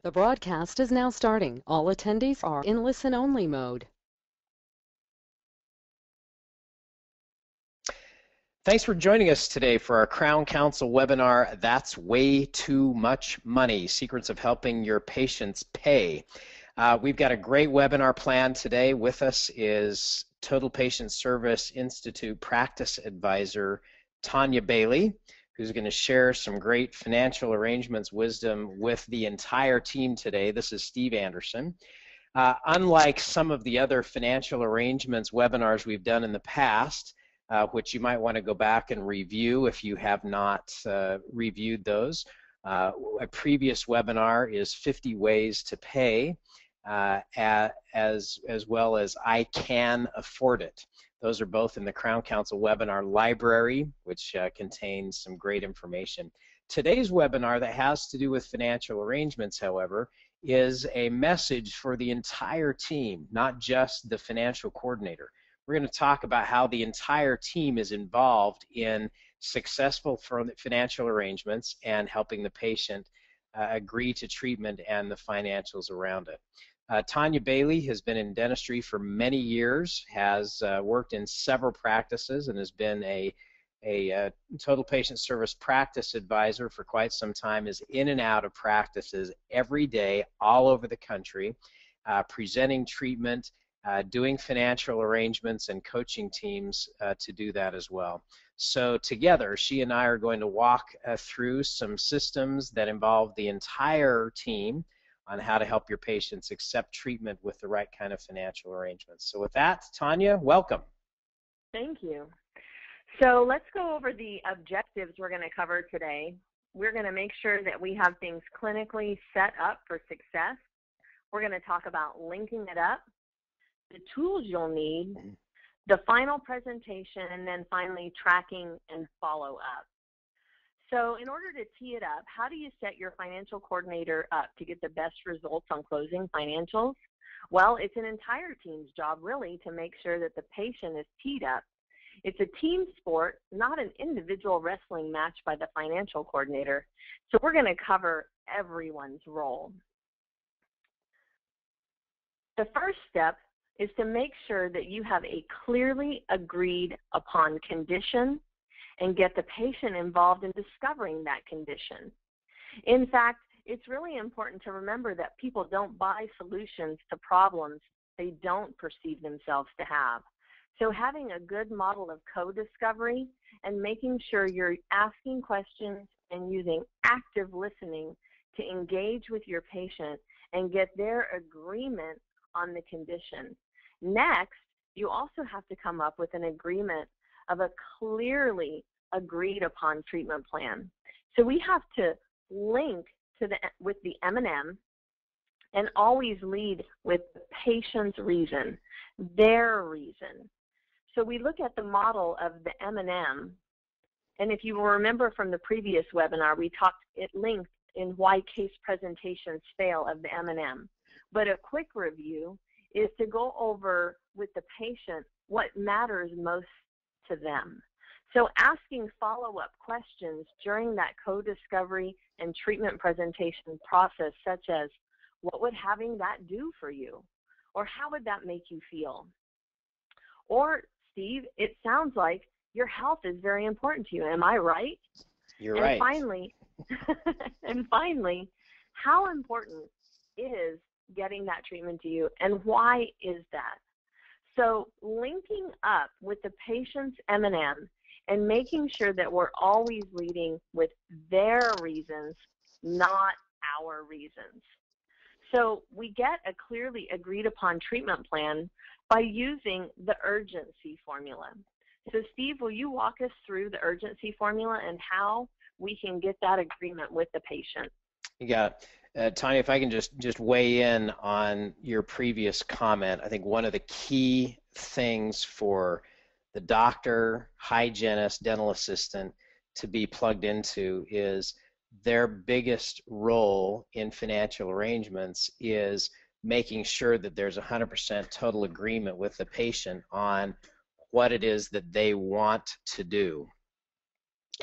The broadcast is now starting. All attendees are in listen-only mode. Thanks for joining us today for our Crown Council webinar, That's Way Too Much Money, Secrets of Helping Your Patients Pay. We've got a great webinar planned today. With us is Total Patient Service Institute Practice Advisor Tanya Bailey, who's going to share some great financial arrangements wisdom with the entire team today. This is Steve Anderson. Unlike some of the other financial arrangements webinars we've done in the past, which you might want to go back and review if you have not reviewed those. A previous webinar is 50 Ways to Pay, as well as I Can Afford It. Those are both in the Crown Council webinar library, which contains some great information. Today's webinar that has to do with financial arrangements, however, is a message for the entire team, not just the financial coordinator. We're going to talk about how the entire team is involved in successful financial arrangements and helping the patient agree to treatment and the financials around it. Tanya Bailey has been in dentistry for many years, has worked in several practices, and has been a total patient service practice advisor for quite some time, is in and out of practices every day all over the country, presenting treatment, doing financial arrangements, and coaching teams to do that as well. So together, she and I are going to walk through some systems that involve the entire team on how to help your patients accept treatment with the right kind of financial arrangements. So with that, Tanya, welcome. Thank you. So let's go over the objectives we're going to cover today. We're going to make sure that we have things clinically set up for success. We're going to talk about linking it up, the tools you'll need, the final presentation, and then finally tracking and follow up. So in order to tee it up, how do you set your financial coordinator up to get the best results on closing financials? Well, it's an entire team's job really to make sure that the patient is teed up. It's a team sport, not an individual wrestling match by the financial coordinator. So we're going to cover everyone's role. The first step is to make sure that you have a clearly agreed upon condition and get the patient involved in discovering that condition. In fact, it's really important to remember that people don't buy solutions to problems they don't perceive themselves to have. So having a good model of co-discovery and making sure you're asking questions and using active listening to engage with your patient and get their agreement on the condition. Next, you also have to come up with an agreement of a clearly agreed upon treatment plan. So we have to link to with the M&M and always lead with the patient's reason, their reason. So we look at the model of the M&M, and if you will remember from the previous webinar, we talked at length in why case presentations fail of the M&M. But a quick review is to go over with the patient what matters most to them. So asking follow-up questions during that co-discovery and treatment presentation process, such as, what would having that do for you? Or how would that make you feel? Or, Steve, it sounds like your health is very important to you. Am I right? You're right. And finally, how important is getting that treatment to you, and why is that? So linking up with the patient's M&M and making sure that we're always leading with their reasons, not our reasons. So we get a clearly agreed upon treatment plan by using the urgency formula. So Steve, will you walk us through the urgency formula and how we can get that agreement with the patient? You got it. Tanya, if I can just weigh in on your previous comment, I think one of the key things for the doctor, hygienist, dental assistant to be plugged into is their biggest role in financial arrangements is making sure that there's 100% total agreement with the patient on what it is that they want to do.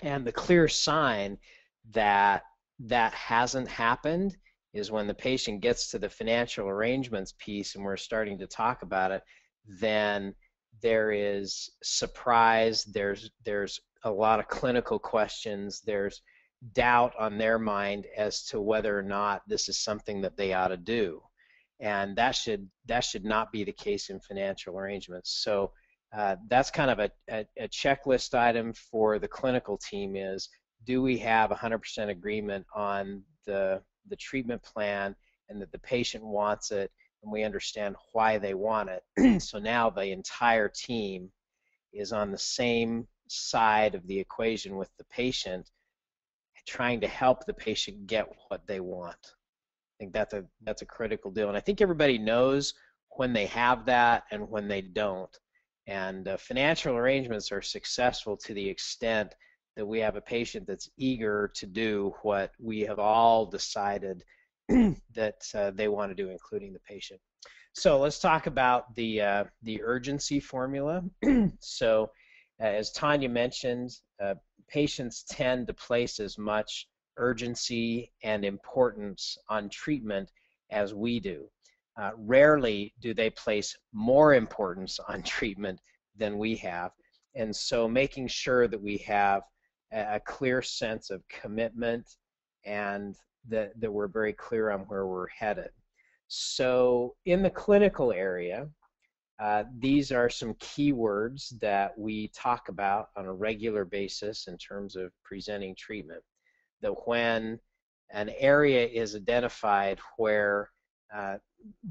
And the clear sign that that hasn't happened is when the patient gets to the financial arrangements piece and we're starting to talk about it, then there is surprise, there's a lot of clinical questions, there's doubt on their mind as to whether or not this is something that they ought to do. And that should not be the case in financial arrangements. So that's kind of a checklist item for the clinical team is, do we have 100% agreement on the treatment plan and that the patient wants it and we understand why they want it. So now the entire team is on the same side of the equation with the patient, trying to help the patient get what they want. I think that's a critical deal, and I think everybody knows when they have that and when they don't. And financial arrangements are successful to the extent that we have a patient that's eager to do what we have all decided that they want to do, including the patient. So let's talk about the urgency formula. So as Tanya mentioned, patients tend to place as much urgency and importance on treatment as we do. Rarely do they place more importance on treatment than we have. And so making sure that we have a clear sense of commitment and that we're very clear on where we're headed. So in the clinical area, these are some keywords that we talk about on a regular basis in terms of presenting treatment. That when an area is identified where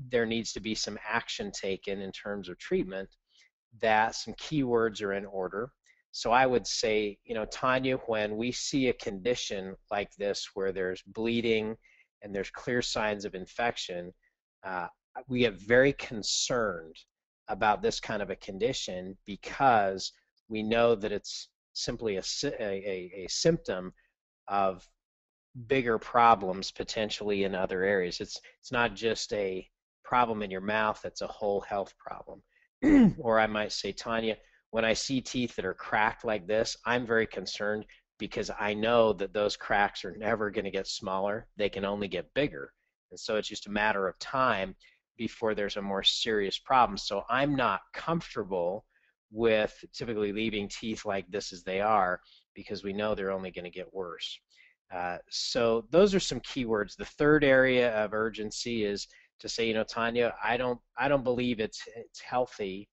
there needs to be some action taken in terms of treatment, that some keywords are in order. So I would say, you know, Tanya, when we see a condition like this where there's bleeding and there's clear signs of infection, we get very concerned about this kind of a condition because we know that it's simply a symptom of bigger problems potentially in other areas. It's not just a problem in your mouth, it's a whole health problem. Or I might say, Tanya, when I see teeth that are cracked like this, I'm very concerned because I know that those cracks are never going to get smaller. They can only get bigger. And so it's just a matter of time before there's a more serious problem. So I'm not comfortable with typically leaving teeth like this as they are because we know they're only going to get worse. So those are some keywords. The third area of urgency is to say, you know, Tanya, I don't believe it's healthy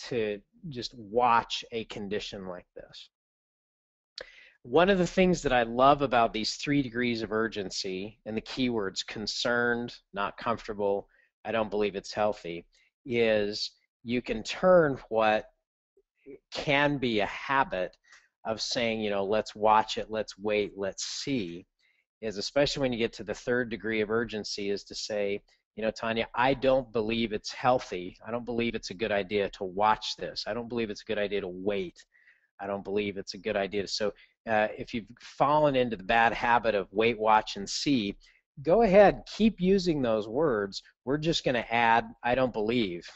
to just watch a condition like this. One of the things that I love about these 3 degrees of urgency and the keywords concerned, not comfortable, I don't believe it's healthy, is you can turn what can be a habit of saying, you know, let's watch it, let's wait, let's see, is especially when you get to the 3rd degree of urgency, is to say, you know, Tanya, I don't believe it's healthy. I don't believe it's a good idea to watch this. I don't believe it's a good idea to wait. I don't believe it's a good idea to. So if you've fallen into the bad habit of wait, watch, and see, go ahead, keep using those words. We're just going to add, I don't believe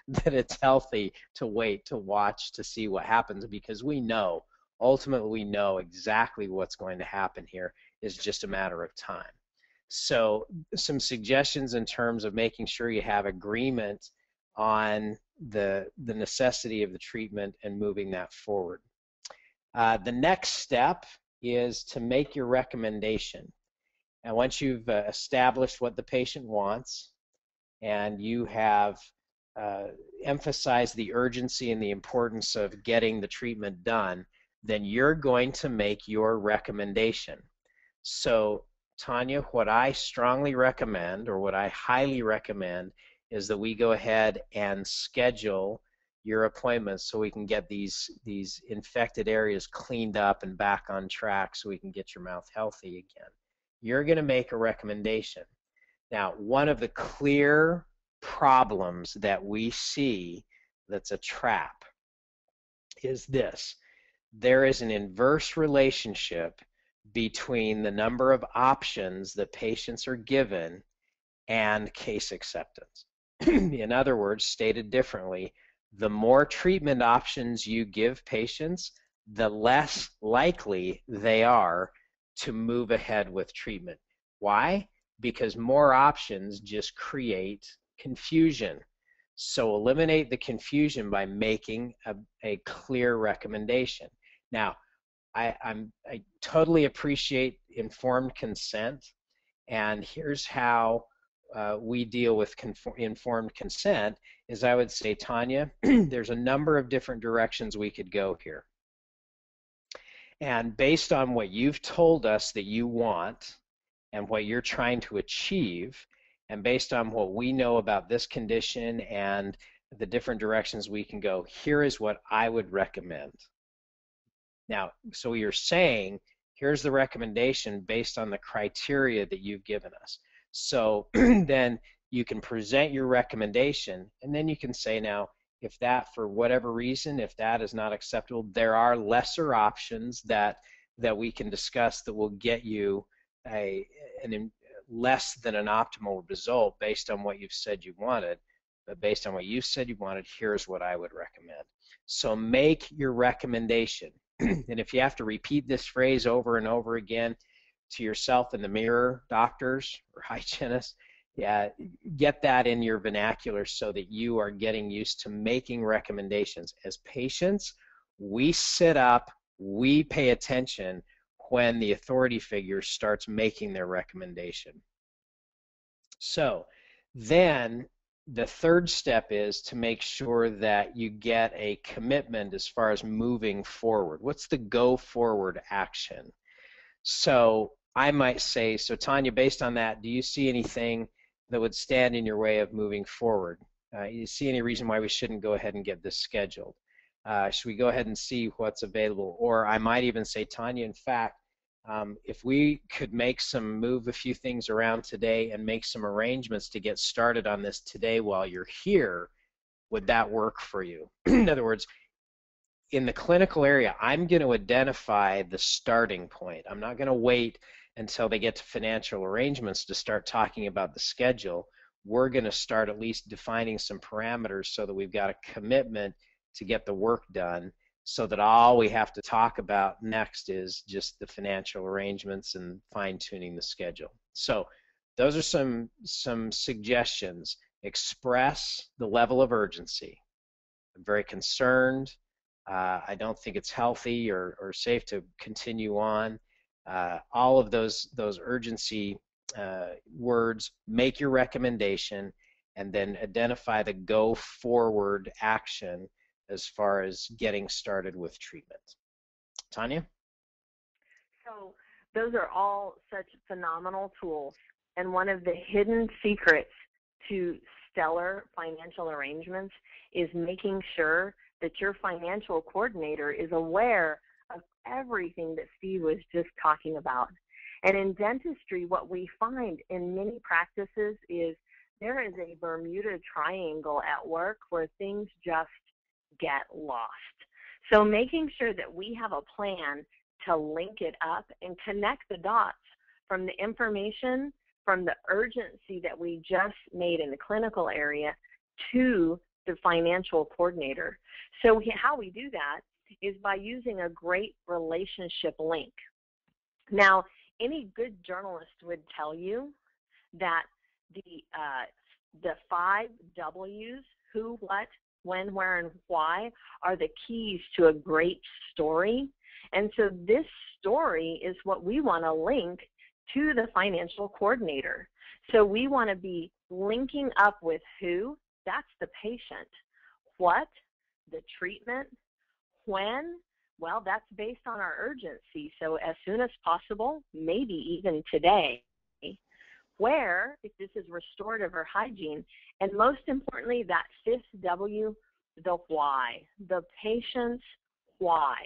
that it's healthy to wait, to watch, to see what happens, because we know, ultimately we know exactly what's going to happen here. It's just a matter of time. So some suggestions in terms of making sure you have agreement on the necessity of the treatment and moving that forward. The next step is to make your recommendation. And once you've established what the patient wants and you have emphasized the urgency and the importance of getting the treatment done, then you're going to make your recommendation. So Tanya, what I strongly recommend, or what I highly recommend, is that we go ahead and schedule your appointments so we can get these infected areas cleaned up and back on track so we can get your mouth healthy again. You're going to make a recommendation. Now, one of the clear problems that we see that's a trap is this. There is an inverse relationship between the number of options that patients are given and case acceptance. In other words, stated differently, the more treatment options you give patients, the less likely they are to move ahead with treatment. Why? because more options just create confusion. So eliminate the confusion by making a clear recommendation. Now, I totally appreciate informed consent, and here's how we deal with informed consent is I would say, Tanya, there's a number of different directions we could go here. And based on what you've told us that you want and what you're trying to achieve, and based on what we know about this condition and the different directions we can go, here is what I would recommend. Now, so you're saying, here's the recommendation based on the criteria that you've given us. So then you can present your recommendation, and then you can say, now, if that, for whatever reason, if that is not acceptable, there are lesser options that we can discuss that will get you less than an optimal result based on what you've said you wanted. But based on what you said you wanted, here's what I would recommend. So make your recommendation. And if you have to repeat this phrase over and over again to yourself in the mirror, doctors or hygienists, yeah, get that in your vernacular so that you are getting used to making recommendations. As patients, we sit up, we pay attention when the authority figure starts making their recommendation. So then the third step is to make sure that you get a commitment as far as moving forward. What's the go forward action? So I might say, so Tanya, based on that, do you see anything that would stand in your way of moving forward? You see any reason why we shouldn't go ahead and get this scheduled? Should we go ahead and see what's available? Or I might even say, Tanya, in fact, if we could move a few things around today and make some arrangements to get started on this today while you're here, would that work for you? In other words, in the clinical area, I'm going to identify the starting point. I'm not going to wait until they get to financial arrangements to start talking about the schedule. We're going to start at least defining some parameters so that we've got a commitment to get the work done, so that all we have to talk about next is just the financial arrangements and fine-tuning the schedule. So those are some suggestions. Express the level of urgency. I'm very concerned. I don't think it's healthy or safe to continue on. All of those urgency words. Make your recommendation, and then identify the go forward action as far as getting started with treatment. Tanya? So those are all such phenomenal tools, and one of the hidden secrets to stellar financial arrangements is making sure that your financial coordinator is aware of everything that Steve was just talking about. And in dentistry, what we find in many practices is there is a Bermuda Triangle at work where things just get lost. So making sure that we have a plan to link it up and connect the dots from the information, from the urgency that we just made in the clinical area to the financial coordinator. So how we do that is by using a great relationship link. Now, any good journalist would tell you that the 5 W's, who, what, when, where, and why, are the keys to a great story. And so this story is what we want to link to the financial coordinator. So we want to be linking up with who, that's the patient. What, the treatment. When, well, that's based on our urgency. So as soon as possible, maybe even today. Where, if this is restorative or hygiene. And most importantly, that 5th W, the why, the patient's why.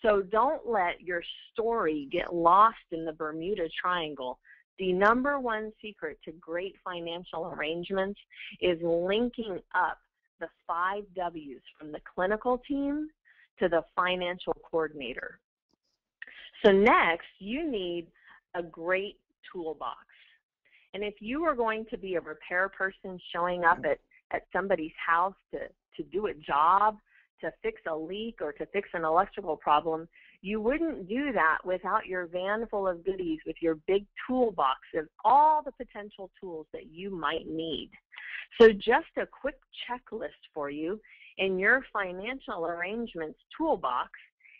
So don't let your story get lost in the Bermuda Triangle. The #1 secret to great financial arrangements is linking up the 5 W's from the clinical team to the financial coordinator. So next, you need a great toolbox. And if you are going to be a repair person showing up at somebody's house to do a job, to fix a leak, or to fix an electrical problem, You wouldn't do that without your van full of goodies with your big toolbox of all the potential tools that you might need. So just a quick checklist for you in your financial arrangements toolbox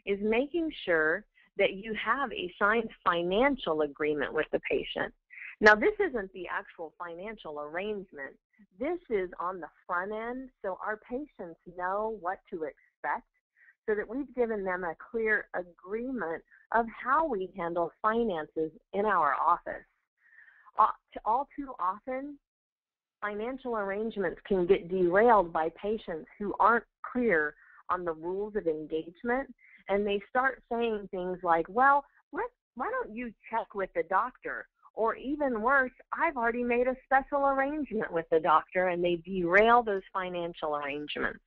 is making sure that you have a signed financial agreement with the patient. Now, this isn't the actual financial arrangement. This is on the front end, so our patients know what to expect, so that we've given them a clear agreement of how we handle finances in our office. All too often, financial arrangements can get derailed by patients who aren't clear on the rules of engagement, and they start saying things like, well, why don't you check with the doctor? Or even worse, I've already made a special arrangement with the doctor, and they derail those financial arrangements.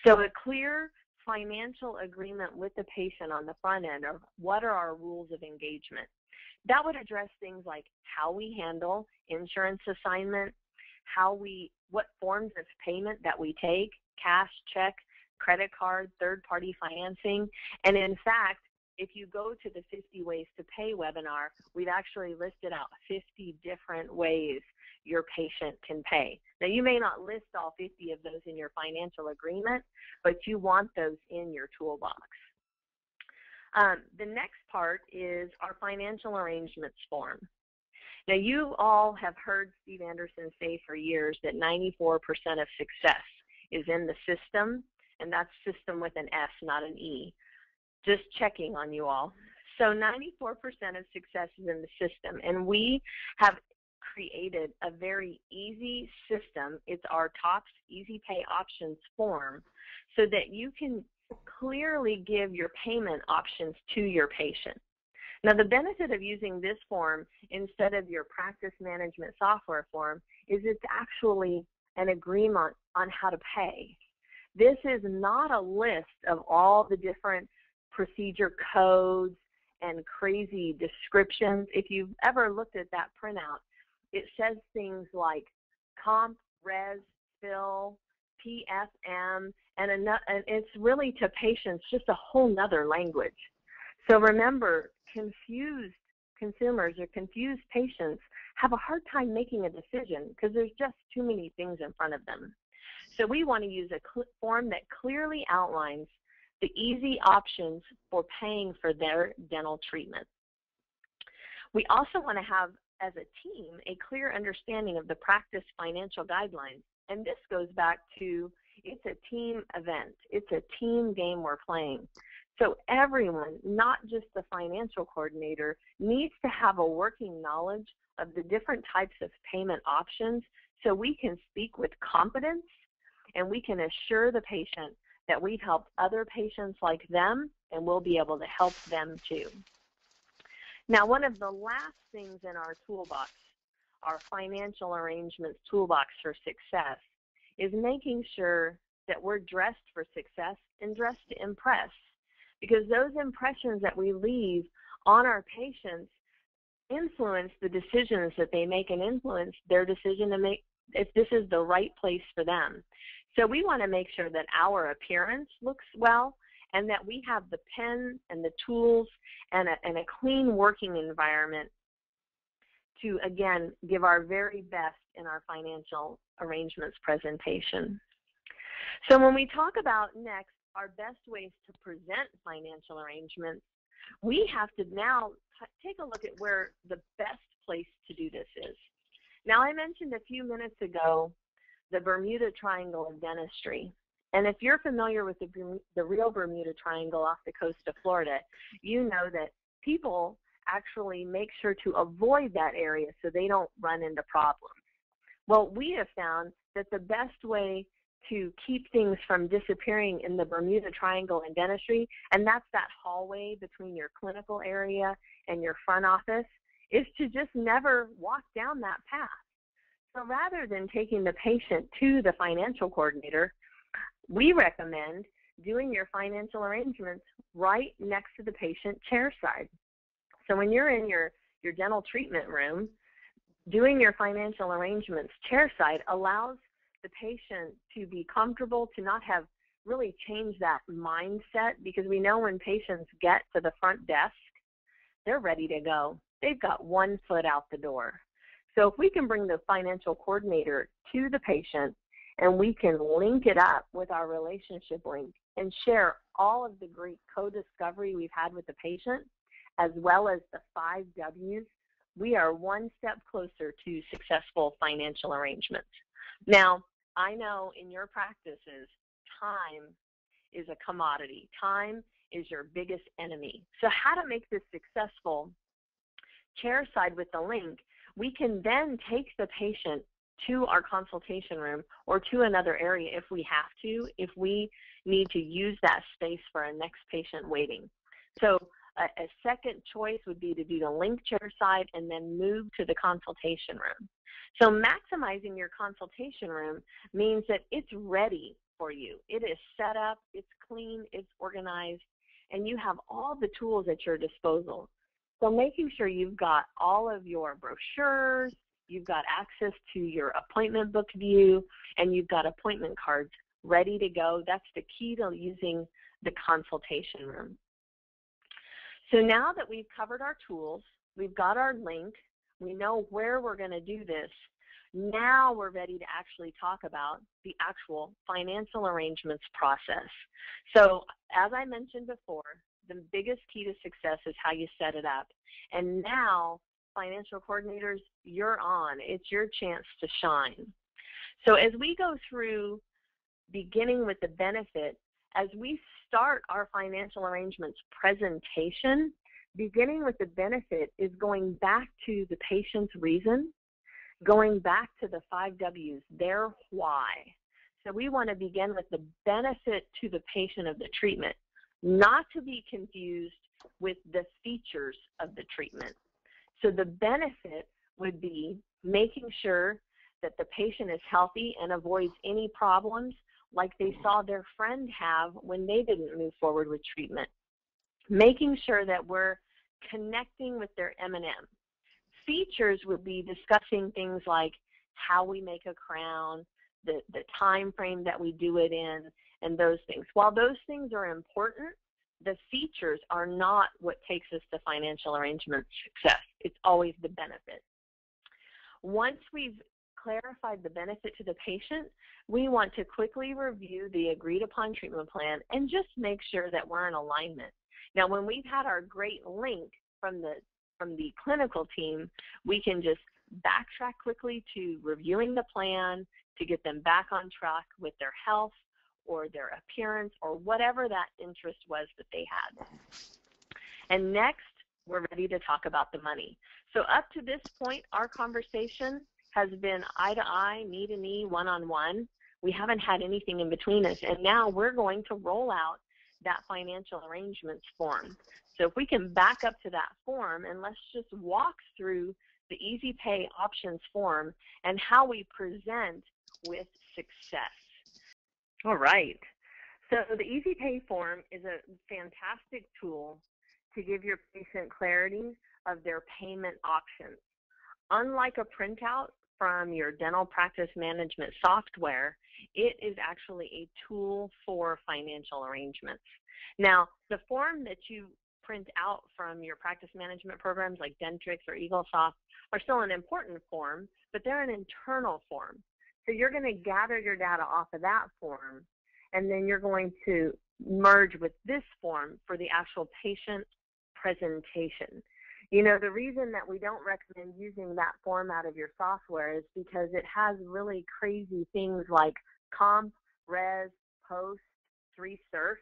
So a clear financial agreement with the patient on the front end of what are our rules of engagement. That would address things like how we handle insurance assignment, what forms of payment that we take, cash, check, credit card, third-party financing. And in fact, if you go to the 50 Ways to Pay webinar, we've actually listed out 50 different ways your patient can pay. Now, you may not list all 50 of those in your financial agreement, but you want those in your toolbox. The next part is our financial arrangements form. Now, you all have heard Steve Anderson say for years that 94% of success is in the system, and that's system with an S, not an E. Just checking on you all. So 94% of success is in the system, and we have created a very easy system. It's our TOPS Easy Pay Options form, so that you can clearly give your payment options to your patient. Now, the benefit of using this form instead of your practice management software form is it's actually an agreement on how to pay. This is not a list of all the different procedure codes and crazy descriptions. If you've ever looked at that printout, it says things like comp, res, fill, PFM, and it's really to patients just a whole nother language. So remember, confused consumers or confused patients have a hard time making a decision because there's just too many things in front of them. So we want to use a form that clearly outlines the easy options for paying for their dental treatment. We also want to have, as a team, a clear understanding of the practice financial guidelines. And this goes back to, it's a team event. It's a team game we're playing. So everyone, not just the financial coordinator, needs to have a working knowledge of the different types of payment options so we can speak with confidence and we can assure the patient that we've helped other patients like them and we'll be able to help them too. Now, one of the last things in our toolbox, our financial arrangements toolbox for success, is making sure that we're dressed for success and dressed to impress. Because those impressions that we leave on our patients influence the decisions that they make and influence their decision to make if this is the right place for them. So we want to make sure that our appearance looks well and that we have the pen and the tools and a clean working environment to, again, give our very best in our financial arrangements presentation. So when we talk about next our best ways to present financial arrangements, we have to now take a look at where the best place to do this is. Now, I mentioned a few minutes ago the Bermuda Triangle of dentistry. And if you're familiar with the real Bermuda Triangle off the coast of Florida, you know that people actually make sure to avoid that area so they don't run into problems. Well, we have found that the best way to keep things from disappearing in the Bermuda Triangle in dentistry, and that's that hallway between your clinical area and your front office, is to just never walk down that path. So rather than taking the patient to the financial coordinator, we recommend doing your financial arrangements right next to the patient chair side. So when you're in your dental treatment room, doing your financial arrangements chair side allows the patient to be comfortable, to not have really change that mindset, because we know when patients get to the front desk, they're ready to go. They've got one foot out the door. So if we can bring the financial coordinator to the patient and we can link it up with our relationship link and share all of the great co-discovery we've had with the patient, as well as the 5 W's, we are one step closer to successful financial arrangements. Now, I know in your practices, time is a commodity. Time is your biggest enemy. So how to make this successful, chairside with the link, we can then take the patient to our consultation room or to another area if we have to, if we need to use that space for a next patient waiting. So a second choice would be to do the link chairside and then move to the consultation room. So maximizing your consultation room means that it's ready for you. It is set up, it's clean, it's organized, and you have all the tools at your disposal. So making sure you've got all of your brochures, you've got access to your appointment book view, and you've got appointment cards ready to go. That's the key to using the consultation room. So now that we've covered our tools, we've got our link, we know where we're going to do this, now we're ready to actually talk about the actual financial arrangements process. So as I mentioned before, the biggest key to success is how you set it up. And now, financial coordinators, you're on. It's your chance to shine. So as we go through, beginning with the benefit, as we start our financial arrangements presentation, beginning with the benefit is going back to the patient's reason, going back to the 5 W's, their why. So we want to begin with the benefit to the patient of the treatment, not to be confused with the features of the treatment. So the benefit would be making sure that the patient is healthy and avoids any problems like they saw their friend have when they didn't move forward with treatment. Making sure that we're connecting with their M&M. Features would be discussing things like how we make a crown, the time frame that we do it in, and those things. While those things are important, the features are not what takes us to financial arrangement success. It's always the benefit. Once we've clarified the benefit to the patient, we want to quickly review the agreed upon treatment plan and just make sure that we're in alignment. Now, when we've had our great link from the clinical team, we can just backtrack quickly to reviewing the plan to get them back on track with their health or their appearance or whatever that interest was that they had. And next, we're ready to talk about the money. So up to this point, our conversation has been eye to eye, knee to knee, one-on-one. We haven't had anything in between us, and now we're going to roll out that financial arrangements form. So if we can back up to that form, and let's just walk through the Easy Pay options form and how we present with success. All right. So the Easy Pay form is a fantastic tool to give your patient clarity of their payment options. Unlike a printout from your dental practice management software, it is actually a tool for financial arrangements. Now, the form that you print out from your practice management programs like Dentrix or EagleSoft are still an important form, but they're an internal form. So you're going to gather your data off of that form, and then you're going to merge with this form for the actual patient presentation. You know, the reason that we don't recommend using that format of your software is because it has really crazy things like comp, res, post, 3surf,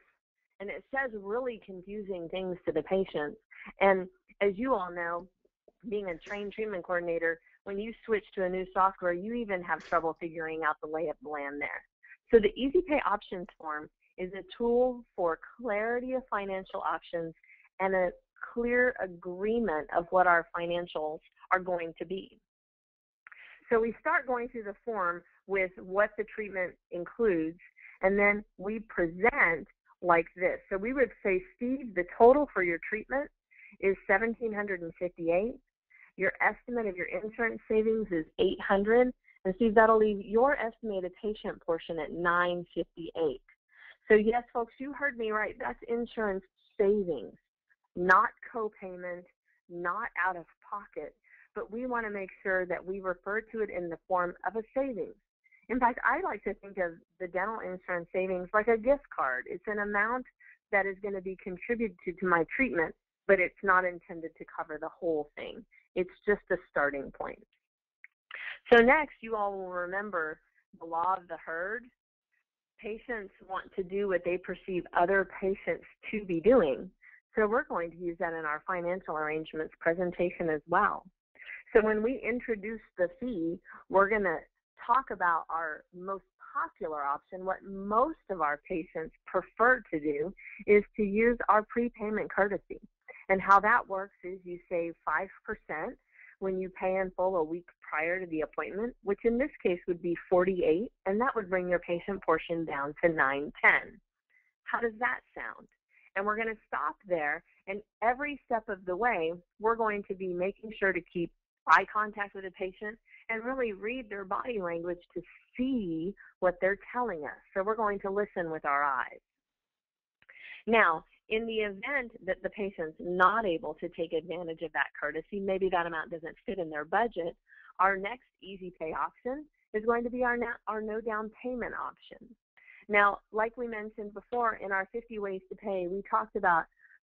and it says really confusing things to the patients. And as you all know, being a trained treatment coordinator, when you switch to a new software, you even have trouble figuring out the lay of the land there. So the Easy Pay options form is a tool for clarity of financial options and a clear agreement of what our financials are going to be. So we start going through the form with what the treatment includes, and then we present like this. So we would say, Steve, the total for your treatment is $1,758. Your estimate of your insurance savings is $800, and Steve, that'll leave your estimated patient portion at $958. So yes, folks, you heard me right. That's insurance savings, not copayment, not out of pocket, but we want to make sure that we refer to it in the form of a savings. In fact, I like to think of the dental insurance savings like a gift card. It's an amount that is going to be contributed to my treatment, but it's not intended to cover the whole thing. It's just a starting point. So next, you all will remember the law of the herd. Patients want to do what they perceive other patients to be doing. So we're going to use that in our financial arrangements presentation as well. So when we introduce the fee, we're going to talk about our most popular option. What most of our patients prefer to do is to use our prepayment courtesy. And how that works is you save 5% when you pay in full a week prior to the appointment, which in this case would be $48, and that would bring your patient portion down to $910. How does that sound? And we're going to stop there, and every step of the way, we're going to be making sure to keep eye contact with the patient and really read their body language to see what they're telling us. So we're going to listen with our eyes. Now, in the event that the patient's not able to take advantage of that courtesy, maybe that amount doesn't fit in their budget, our next easy pay option is going to be our no down payment option. Now, like we mentioned before, in our 50 ways to pay, we talked about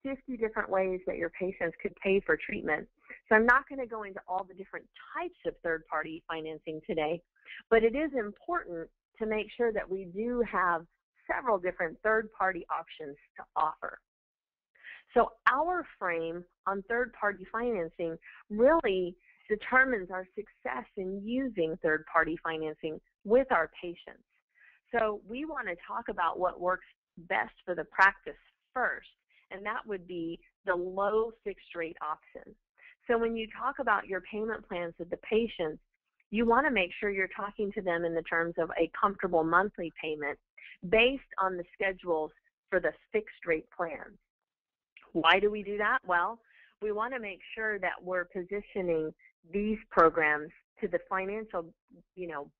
50 different ways that your patients could pay for treatment. So I'm not going to go into all the different types of third-party financing today, but it is important to make sure that we do have several different third-party options to offer. So our frame on third-party financing really determines our success in using third-party financing with our patients. So we want to talk about what works best for the practice first, and that would be the low fixed rate option. So when you talk about your payment plans with the patients, you want to make sure you're talking to them in the terms of a comfortable monthly payment based on the schedules for the fixed rate plans. Why do we do that? Well, we want to make sure that we're positioning these programs to the financial,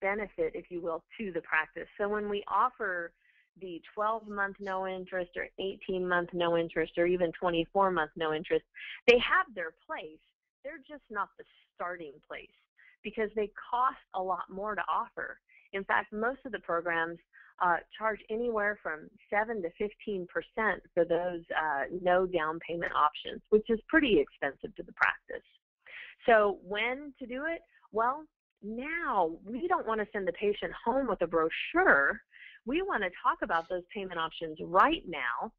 benefit, if you will, to the practice. So when we offer the 12-month no interest or 18-month no interest or even 24-month no interest, they have their place. They're just not the starting place because they cost a lot more to offer. In fact, most of the programs charge anywhere from 7 to 15% for those no down payment options, which is pretty expensive to the practice. So when to do it? Well, now we don't want to send the patient home with a brochure. We want to talk about those payment options right now,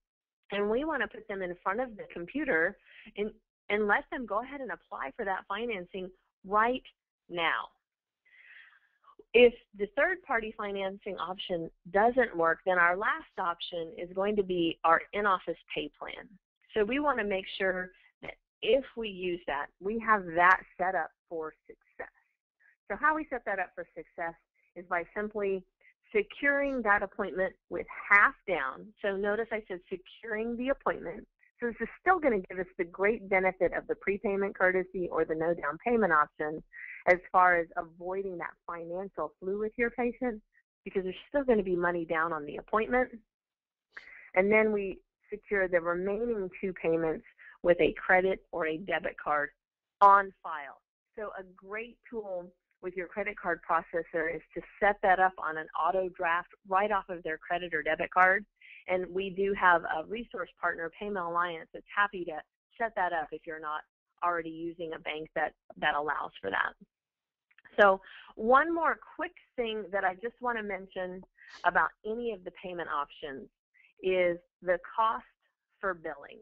and we want to put them in front of the computer and let them go ahead and apply for that financing right now. If the third-party financing option doesn't work, then our last option is going to be our in-office pay plan. So we want to make sure that if we use that, we have that set up for success. So how we set that up for success is by simply securing that appointment with half down. So notice I said securing the appointment. So this is still going to give us the great benefit of the prepayment courtesy or the no down payment option as far as avoiding that financial flu with your patient, because there's still going to be money down on the appointment. And then we secure the remaining 2 payments with a credit or a debit card on file. So a great tool with your credit card processor is to set that up on an auto draft right off of their credit or debit card. And we do have a resource partner, Payment Alliance, that's happy to set that up if you're not already using a bank that allows for that. So one more quick thing that I just want to mention about any of the payment options is the cost for billing.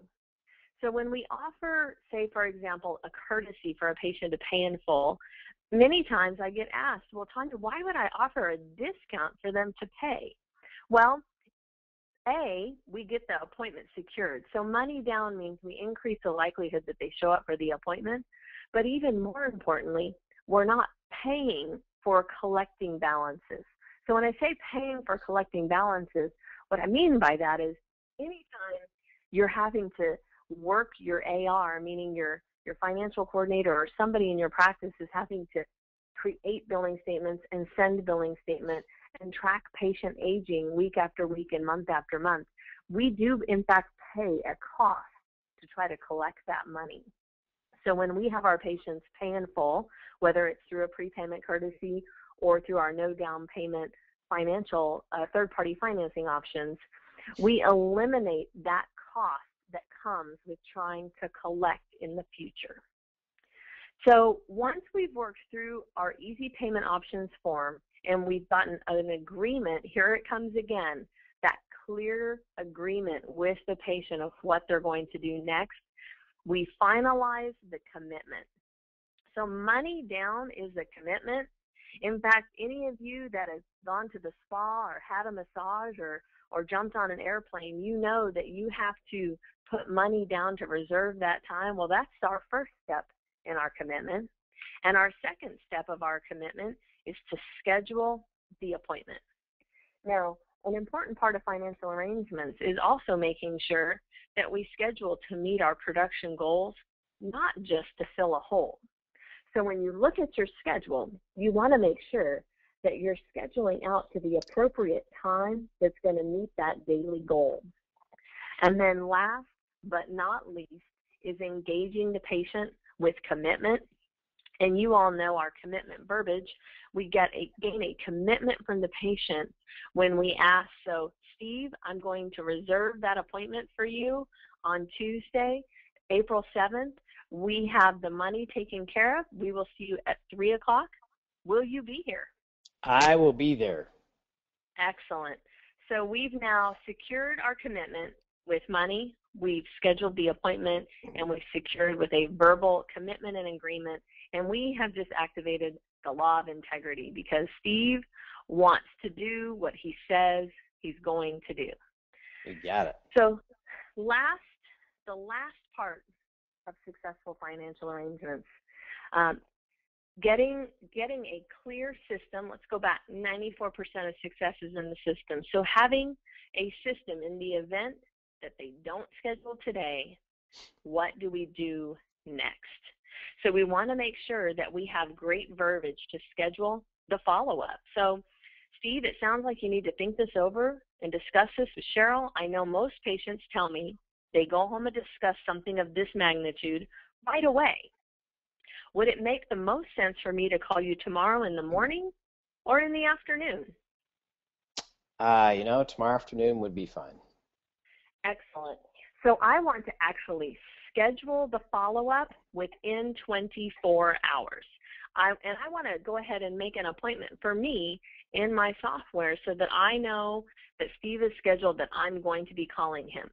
So when we offer, say, for example, a courtesy for a patient to pay in full, many times I get asked, well, Tanya, why would I offer a discount for them to pay? Well, A, we get the appointment secured. So money down means we increase the likelihood that they show up for the appointment. But even more importantly, we're not paying for collecting balances. So when I say paying for collecting balances, what I mean by that is anytime you're having to work your AR, meaning your financial coordinator or somebody in your practice is having to create billing statements and send billing statements and track patient aging week after week and month after month. We do, in fact, pay a cost to try to collect that money. So when we have our patients pay in full, whether it's through a prepayment courtesy or through our no down payment financial third-party financing options, we eliminate that cost that comes with trying to collect in the future. So once we've worked through our easy payment options form and we've gotten an agreement, here it comes again, that clear agreement with the patient of what they're going to do next, we finalize the commitment. So money down is a commitment. In fact, any of you that has gone to the spa or had a massage or jumped on an airplane, you know that you have to put money down to reserve that time. Well, that's our first step in our commitment. And our second step of our commitment is to schedule the appointment. Now, an important part of financial arrangements is also making sure that we schedule to meet our production goals, not just to fill a hole. So when you look at your schedule, you want to make sure that you're scheduling out to the appropriate time that's going to meet that daily goal. And then last but not least is engaging the patient with commitment. And you all know our commitment verbiage. We gain a commitment from the patient when we ask, so Steve, I'm going to reserve that appointment for you on Tuesday, April 7th. We have the money taken care of. We will see you at 3 o'clock. Will you be here? I will be there. Excellent. So we've now secured our commitment with money. We've scheduled the appointment, and we've secured with a verbal commitment and agreement. And we have just activated the law of integrity because Steve wants to do what he says he's going to do. You got it. So the last part of successful financial arrangements, getting a clear system. Let's go back. 94% of success is in the system. So having a system in the event that they don't schedule today, what do we do next? So we want to make sure that we have great verbiage to schedule the follow-up. So Steve, it sounds like you need to think this over and discuss this with Cheryl. I know most patients tell me they go home and discuss something of this magnitude right away. Would it make the most sense for me to call you tomorrow in the morning or in the afternoon? Tomorrow afternoon would be fine. Excellent. So I want to actually schedule the follow-up within 24 hours. I want to go ahead and make an appointment for me in my software so that I know that Steve is scheduled, that I'm going to be calling him.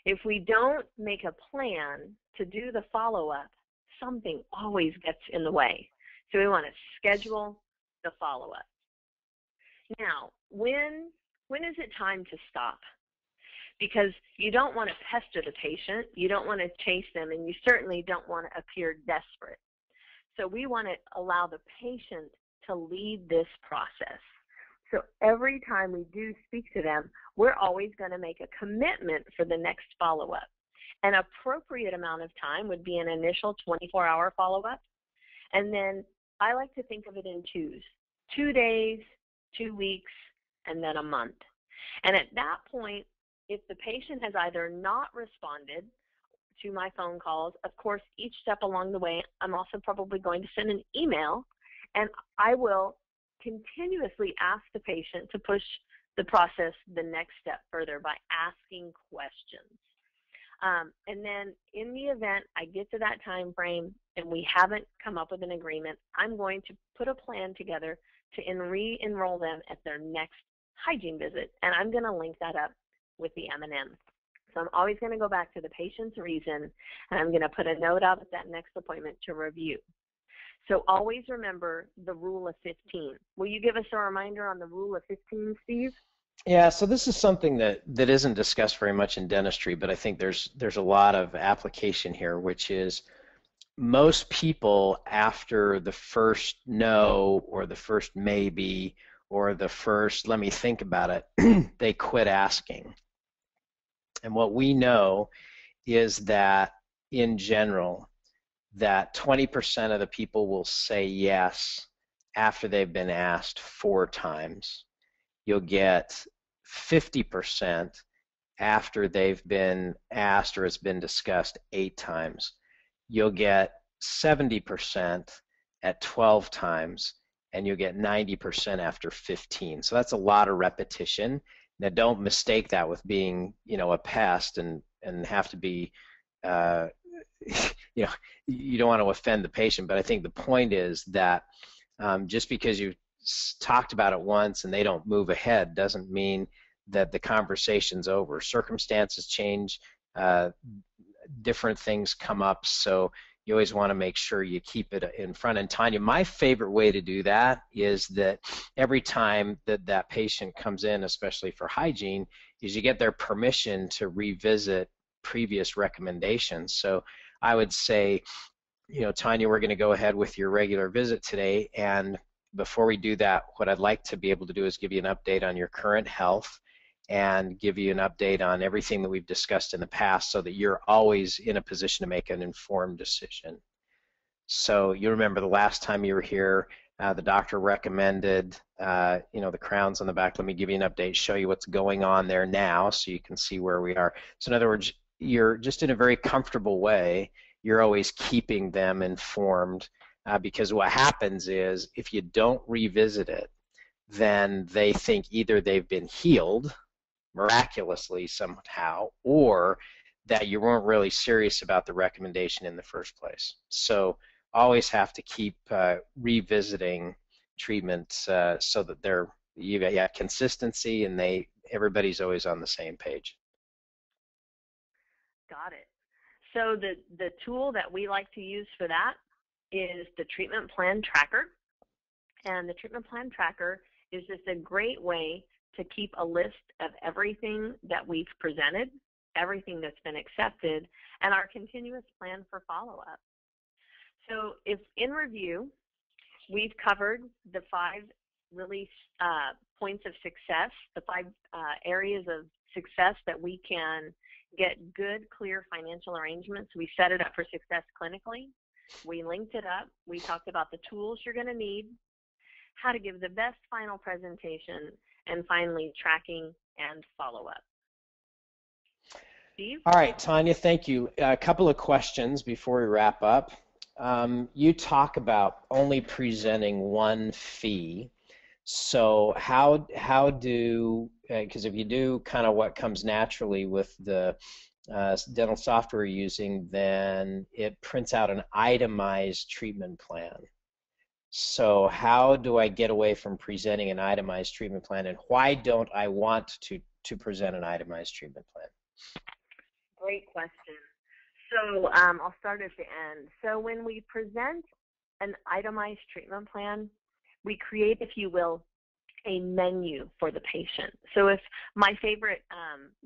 If we don't make a plan to do the follow-up, something always gets in the way. So we want to schedule the follow-up. Now, when is it time to stop? Because you don't want to pester the patient, you don't want to chase them, and you certainly don't want to appear desperate. So we want to allow the patient to lead this process. So every time we do speak to them, we're always going to make a commitment for the next follow-up. An appropriate amount of time would be an initial 24-hour follow-up. And then I like to think of it in twos, 2 days, 2 weeks, and then a month. And at that point, if the patient has either not responded to my phone calls, of course, each step along the way, I'm also probably going to send an email, and I will continuously ask the patient to push the process the next step further by asking questions. And then in the event I get to that time frame and we haven't come up with an agreement, I'm going to put a plan together to re-enroll them at their next hygiene visit, and I'm going to link that up with the M&M. So I'm always going to go back to the patient's reason, and I'm going to put a note out at that next appointment to review. So always remember the rule of 15. Will you give us a reminder on the rule of 15, Steve? Yeah, so this is something that isn't discussed very much in dentistry, but I think there's a lot of application here, which is most people after the first no or the first maybe or the first let me think about it, they quit asking. And what we know is that in general, that 20% of the people will say yes after they've been asked 4 times. You'll get 50% after they've been asked or it's been discussed 8 times. You'll get 70% at 12 times, and you'll get 90% after 15. So that's a lot of repetition. Now, don't mistake that with being, a pest and have to be, you don't want to offend the patient. But I think the point is that just because you talked about it once and they don't move ahead doesn't mean that the conversation's over. Circumstances change, different things come up, so you always want to make sure you keep it in front. And Tanya, my favorite way to do that is that every time that patient comes in, especially for hygiene, is you get their permission to revisit previous recommendations. So I would say, Tanya, we're going to go ahead with your regular visit today, and before we do that, what I'd like to be able to do is give you an update on your current health and give you an update on everything that we've discussed in the past so that you're always in a position to make an informed decision. So you remember the last time you were here, the doctor recommended, the crowns on the back. Let me give you an update, show you what's going on there now so you can see where we are. So in other words, you're just in a very comfortable way. You're always keeping them informed because what happens is if you don't revisit it, then they think either they've been healed miraculously somehow, or that you weren't really serious about the recommendation in the first place. So always have to keep revisiting treatments so that you got consistency and everybody's always on the same page. Got it. So the tool that we like to use for that is the treatment plan tracker. And the treatment plan tracker is just a great way to keep a list of everything that we've presented, everything that's been accepted, and our continuous plan for follow-up. So if in review, we've covered the 5 really points of success, the 5 areas of success that we can get good, clear financial arrangements. We set it up for success clinically. We linked it up. We talked about the tools you're going to need, how to give the best final presentation, and finally, tracking and follow-up. Steve? All right, Tanya, thank you. A couple of questions before we wrap up. You talk about only presenting 1 fee. So how do, because if you do kind of what comes naturally with the dental software you're using, then it prints out an itemized treatment plan. So how do I get away from presenting an itemized treatment plan, and why don't I want to present an itemized treatment plan? Great question. So I'll start at the end. So when we present an itemized treatment plan, we create, if you will, a menu for the patient. So if my favorite,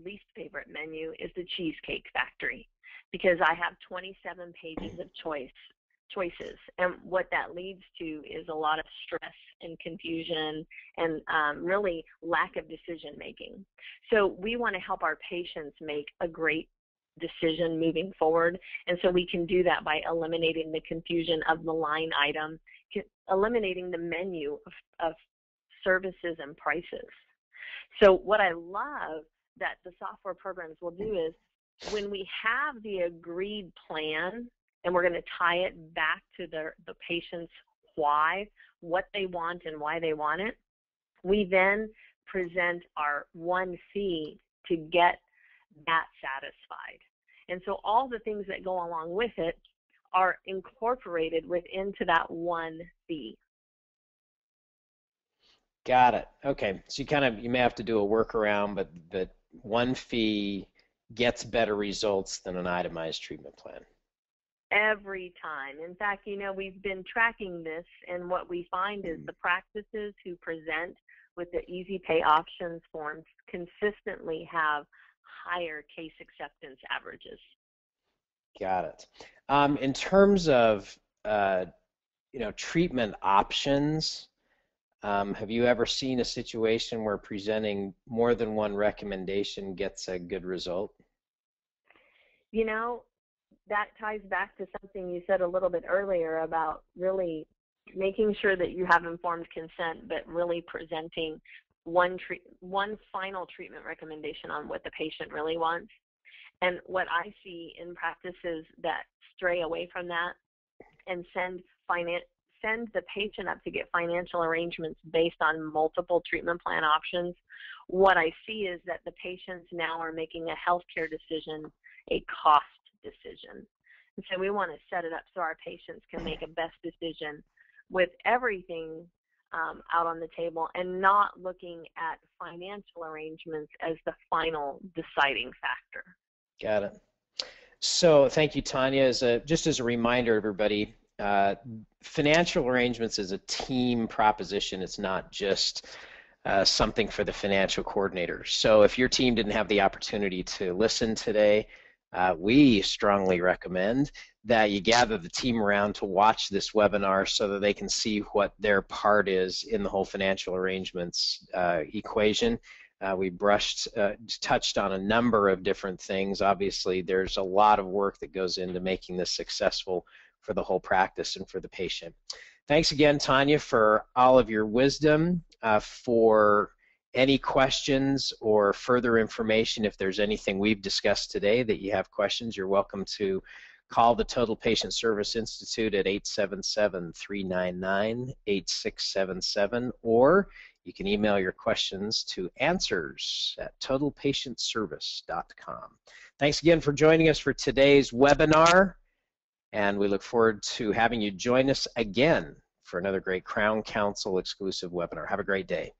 least favorite menu is the Cheesecake Factory, because I have 27 pages of choices, and what that leads to is a lot of stress and confusion and really lack of decision making. So we want to help our patients make a great decision moving forward, and so we can do that by eliminating the confusion of the line item, eliminating the menu of services and prices. So what I love that the software programs will do is when we have the agreed plan, and we're going to tie it back to the patient's why, what they want and why they want it, we then present our 1 fee to get that satisfied. And so all the things that go along with it are incorporated into that 1 fee. Got it. Okay. So you may have to do a workaround, but 1 fee gets better results than an itemized treatment plan. Every time. In fact, we've been tracking this, and what we find is the practices who present with the Easy Pay options forms consistently have higher case acceptance averages. Got it. In terms of treatment options, have you ever seen a situation where presenting more than 1 recommendation gets a good result? that ties back to something you said a little bit earlier about really making sure that you have informed consent, but really presenting one final treatment recommendation on what the patient really wants. And what I see in practices that stray away from that and send the patient up to get financial arrangements based on multiple treatment plan options, what I see is that the patients now are making a healthcare decision a cost decision. And so we want to set it up so our patients can make a best decision with everything out on the table and not looking at financial arrangements as the final deciding factor. Got it. So thank you, Tanya. Just as a reminder, everybody, financial arrangements is a team proposition. It's not just something for the financial coordinator. So if your team didn't have the opportunity to listen today, we strongly recommend that you gather the team around to watch this webinar so that they can see what their part is in the whole financial arrangements equation. We touched on a number of different things. Obviously, there's a lot of work that goes into making this successful for the whole practice and for the patient. Thanks again, Tanya, for all of your wisdom. For any questions or further information, if there's anything we've discussed today that you have questions, you're welcome to call the Total Patient Service Institute at 877-399-8677, or you can email your questions to answers@totalpatientservice.com. Thanks again for joining us for today's webinar, and we look forward to having you join us again for another great Crown Council exclusive webinar. Have a great day.